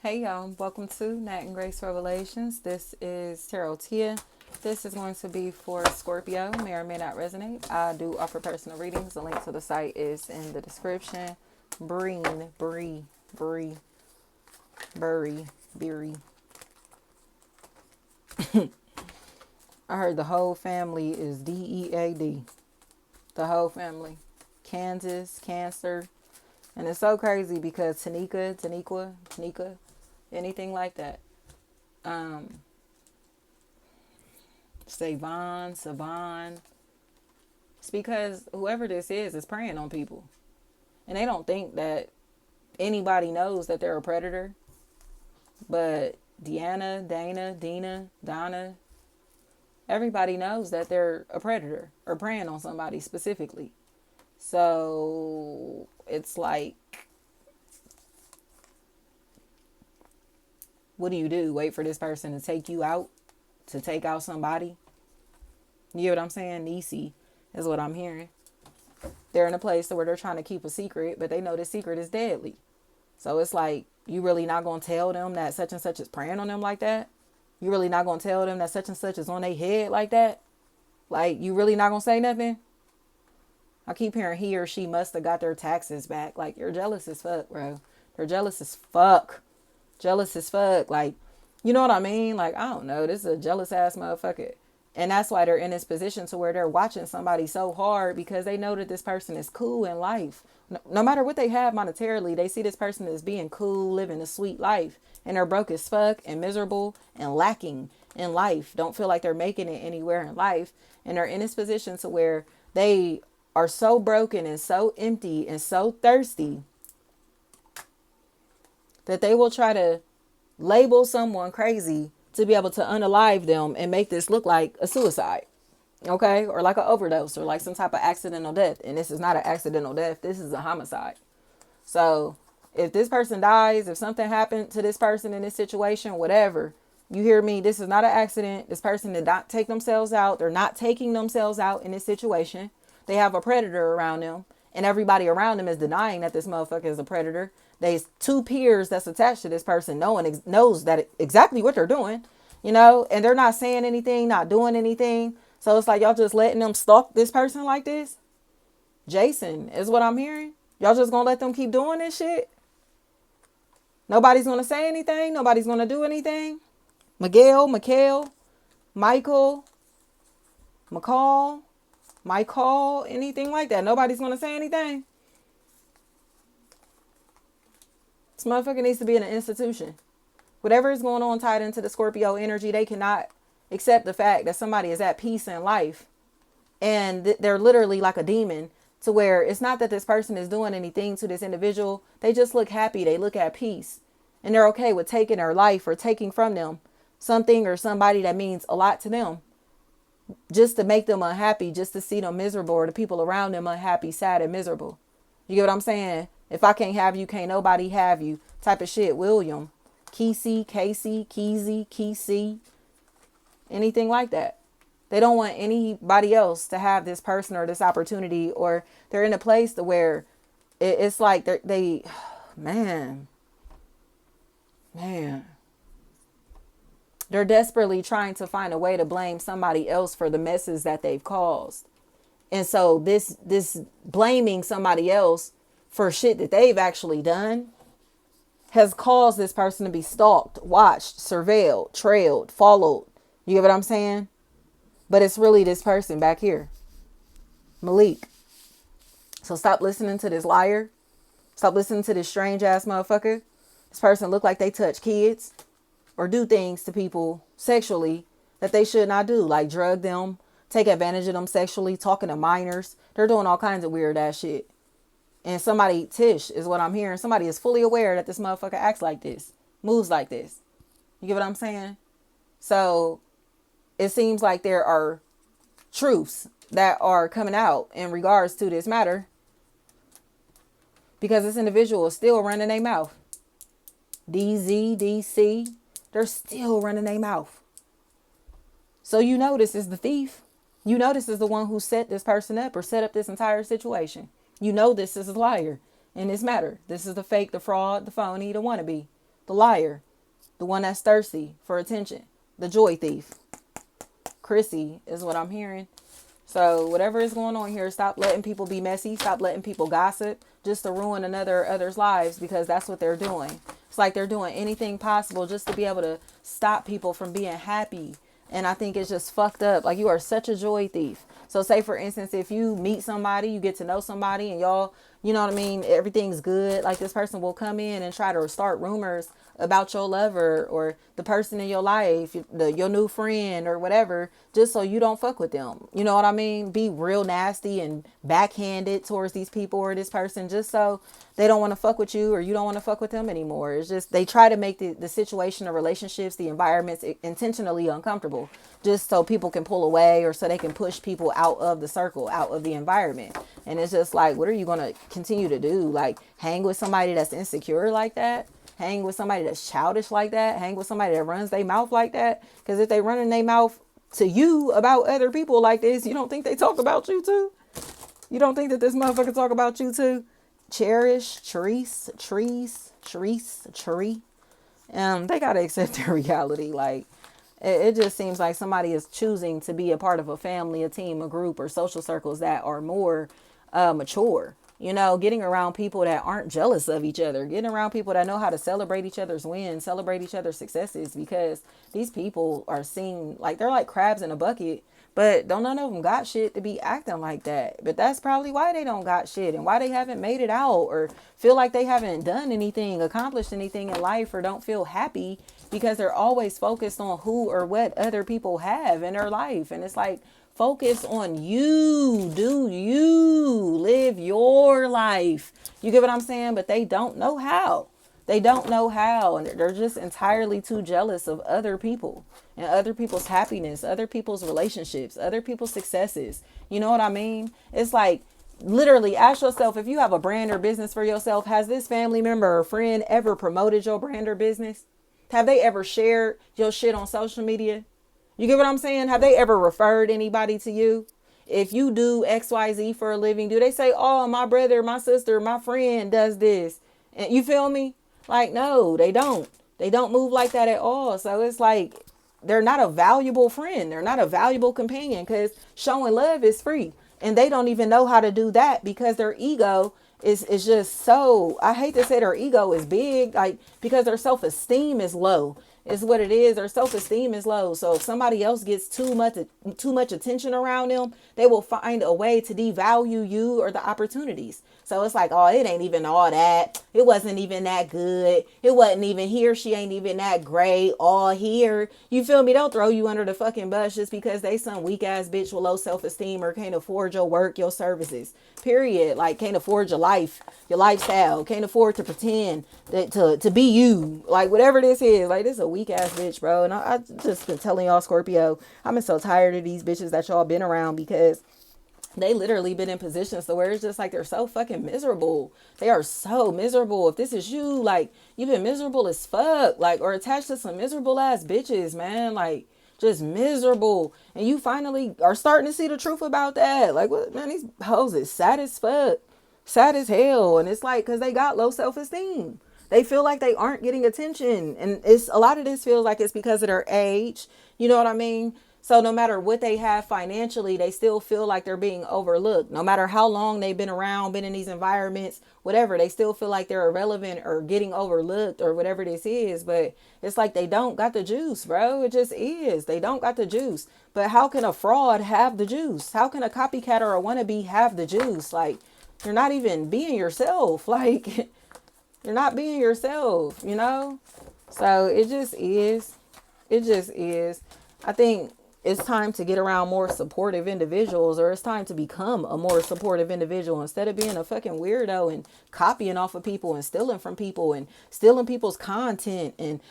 Hey y'all, welcome to Nat and Grace Revelations. This is Tarot Tia. This is going to be for Scorpio, may or may not resonate. I do offer personal readings. The link to the site is in the description. Beery. I heard the whole family is DEAD. The whole family. Kansas, Cancer. And it's so crazy because Tanika, anything like that. Savon. It's because whoever this is preying on people. And they don't think that anybody knows that they're a predator. But Donna, everybody knows that they're a predator or preying on somebody specifically. So it's like, what do? Wait for this person to take you out? To take out somebody? You get what I'm saying? Niecy is what I'm hearing. They're in a place where they're trying to keep a secret, but they know the secret is deadly. So it's like, you really not going to tell them that such and such is preying on them like that? You really not going to tell them that such and such is on their head like that? Like, you really not going to say nothing? I keep hearing he or she must have got their taxes back. Like, you're jealous as fuck, bro. They're jealous as fuck. Like, you know what I mean? Like, I don't know. This is a jealous ass motherfucker. And that's why they're in this position to where they're watching somebody so hard because they know that this person is cool in life. No matter what they have monetarily, they see this person as being cool, living a sweet life. And they're broke as fuck and miserable and lacking in life. Don't feel like they're making it anywhere in life. And they're in this position to where they are so broken and so empty and so thirsty that they will try to label someone crazy to be able to unalive them and make this look like a suicide, okay? Or like an overdose or like some type of accidental death. And this is not an accidental death. This is a homicide. So if this person dies, if something happened to this person in this situation, whatever, you hear me? This is not an accident. This person did not take themselves out. They're not taking themselves out in this situation. They have a predator around them. And everybody around them is denying that this motherfucker is a predator. There's two peers that's attached to this person knows that exactly what they're doing, and they're not saying anything, not doing anything. So it's like y'all just letting them stalk this person like this. Jason is what I'm hearing. Y'all just gonna let them keep doing this shit? Nobody's gonna say anything. Nobody's gonna do anything. Michael, Michael, anything like that. Nobody's gonna say anything. This motherfucker needs to be in an institution. Whatever is going on tied into the Scorpio energy, they cannot accept the fact that somebody is at peace in life. And they're literally like a demon to where it's not that this person is doing anything to this individual. They just look happy. They look at peace. And they're okay with taking their life or taking from them something or somebody that means a lot to them. Just to make them unhappy, just to see them miserable or the people around them unhappy, sad, and miserable. You get what I'm saying? If I can't have you, can't nobody have you type of shit. William, Casey, anything like that. They don't want anybody else to have this person or this opportunity, or they're in a place to where it's like man, they're desperately trying to find a way to blame somebody else for the messes that they've caused. And so this blaming somebody else for shit that they've actually done has caused this person to be stalked, watched, surveilled, trailed, followed. You get what I'm saying? But it's really this person back here, Malik. So stop listening to this liar. Stop listening to this strange ass motherfucker. This person look like they touch kids or do things to people sexually that they should not do, like drug them, take advantage of them sexually, talking to minors. They're doing all kinds of weird ass shit. And Tish is what I'm hearing. Somebody is fully aware that this motherfucker acts like this, moves like this. You get what I'm saying? So it seems like there are truths that are coming out in regards to this matter because this individual is still running their mouth. DC, they're still running their mouth. So this is the thief. This is the one who set this person up or set up this entire situation. This is a liar in this matter. This is the fake, the fraud, the phony, the wannabe. The liar. The one that's thirsty for attention. The joy thief. Chrissy is what I'm hearing. So whatever is going on here, stop letting people be messy. Stop letting people gossip just to ruin others' lives, because that's what they're doing. It's like they're doing anything possible just to be able to stop people from being happy. And I think it's just fucked up. Like, you are such a joy thief. So say, for instance, if you meet somebody, you get to know somebody, and y'all, you know what I mean, everything's good. Like, this person will come in and try to start rumors about your lover or the person in your life, your new friend or whatever, just so you don't fuck with them. You know what I mean? Be real nasty and backhanded towards these people or this person, just so they don't want to fuck with you or you don't want to fuck with them anymore. It's just, they try to make the situation, the relationships, the environments intentionally uncomfortable, just so people can pull away or so they can push people out of the circle, out of the environment. And it's just like, what are you going to continue to do? Like, hang with somebody that's insecure like that? Hang with somebody that's childish like that? Hang with somebody that runs their mouth like that? Because if they running their mouth to you about other people like this, you don't think they talk about you too? You don't think that this motherfucker talk about you too? Cherish, Charisse, Cherie. They gotta accept their reality. Like, it just seems like somebody is choosing to be a part of a family, a team, a group, or social circles that are more mature. You know, getting around people that aren't jealous of each other, getting around people that know how to celebrate each other's wins, celebrate each other's successes, because these people are seen like they're like crabs in a bucket, but don't none of them got shit to be acting like that. But that's probably why they don't got shit and why they haven't made it out or feel like they haven't done anything, accomplished anything in life, or don't feel happy, because they're always focused on who or what other people have in their life. And it's like, focus on you. Do you live your life? You get what I'm saying? But they don't know how. They don't know how. And they're just entirely too jealous of other people and other people's happiness, other people's relationships, other people's successes. You know what I mean? It's like, literally ask yourself, if you have a brand or business for yourself, has this family member or friend ever promoted your brand or business? Have they ever shared your shit on social media? You get what I'm saying? Have they ever referred anybody to you? If you do XYZ for a living, do they say, oh, my brother, my sister, my friend does this? And you feel me? Like, no, they don't. They don't move like that at all. So it's like, they're not a valuable friend. They're not a valuable companion, because showing love is free. And they don't even know how to do that, because their ego is just so, I hate to say their ego is big, like, because their self-esteem is low. Is what it is. Their self-esteem is low. So if somebody else gets too much attention around them, they will find a way to devalue you or the opportunities. So it's like, oh, it ain't even all that. It wasn't even that good. It wasn't even here. She ain't even that great. All here. You feel me? They'll throw you under the fucking bus just because they some weak ass bitch with low self-esteem or can't afford your work, your services. Period. Like, can't afford your life, your lifestyle. Can't afford to pretend that to be you. Like, whatever this is. Like, this is a weak ass bitch, bro. And I just been telling y'all, Scorpio, I've been so tired of these bitches that y'all been around, because they literally been in positions to where it's just like they're so fucking miserable. They are so miserable. If this is you, like, you've been miserable as fuck, like, or attached to some miserable ass bitches, man, like, just miserable. And you finally are starting to see the truth about that. Like, what, man, these hoes is sad as fuck, sad as hell. And it's like, because they got low self-esteem. They feel like they aren't getting attention. And it's a lot of this feels like it's because of their age. You know what I mean? So no matter what they have financially, they still feel like they're being overlooked. No matter how long they've been around, been in these environments, whatever, they still feel like they're irrelevant or getting overlooked or whatever this is. But it's like they don't got the juice, bro. It just is. They don't got the juice. But how can a fraud have the juice? How can a copycat or a wannabe have the juice? Like, you're not even being yourself. Like, you're not being yourself, you know? So it just is. It just is. I think it's time to get around more supportive individuals, or it's time to become a more supportive individual instead of being a fucking weirdo and copying off of people and stealing from people and stealing people's content and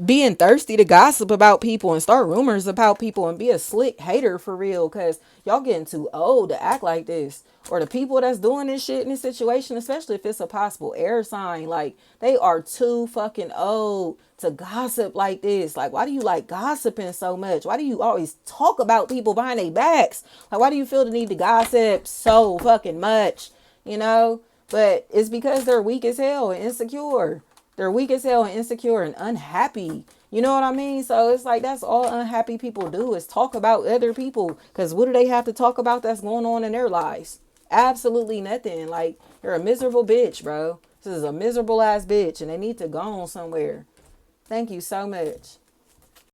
being thirsty to gossip about people and start rumors about people and be a slick hater for real, because y'all getting too old to act like this. Or the people that's doing this shit in this situation, especially if it's a possible air sign, like, they are too fucking old to gossip like this. Like, why do you like gossiping so much? Why do you always talk about people behind their backs? Like, why do you feel the need to gossip so fucking much? You know? But it's because they're weak as hell and insecure. They're weak as hell and insecure and unhappy. You know what I mean? So it's like that's all unhappy people do is talk about other people. Because what do they have to talk about that's going on in their lives? Absolutely nothing. Like, you're a miserable bitch, bro. This is a miserable ass bitch and they need to go on somewhere. Thank you so much.